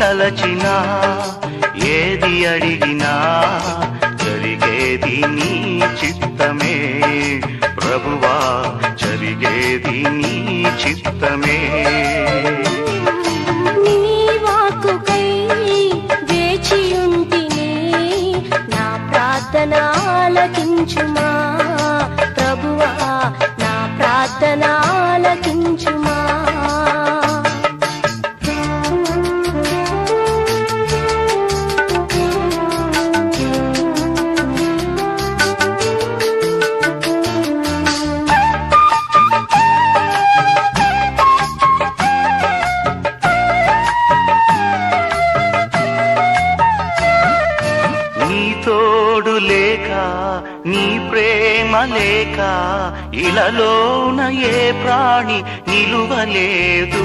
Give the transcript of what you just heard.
తలచినా ఏది అడిగినా జరిగేది నీ చిత్తమే ప్రభువా, జరిగేది నీ చిత్తమే. నీ వాక్కుకై వేచియుంటిని, నా ప్రార్థన ఆలకించుమా ప్రభువా, నా ప్రార్థన ఆలకించుమా. తోడు లేక నీ ప్రేమ లేక ఇలలోన ఏ ప్రాణి నిలువలేదు.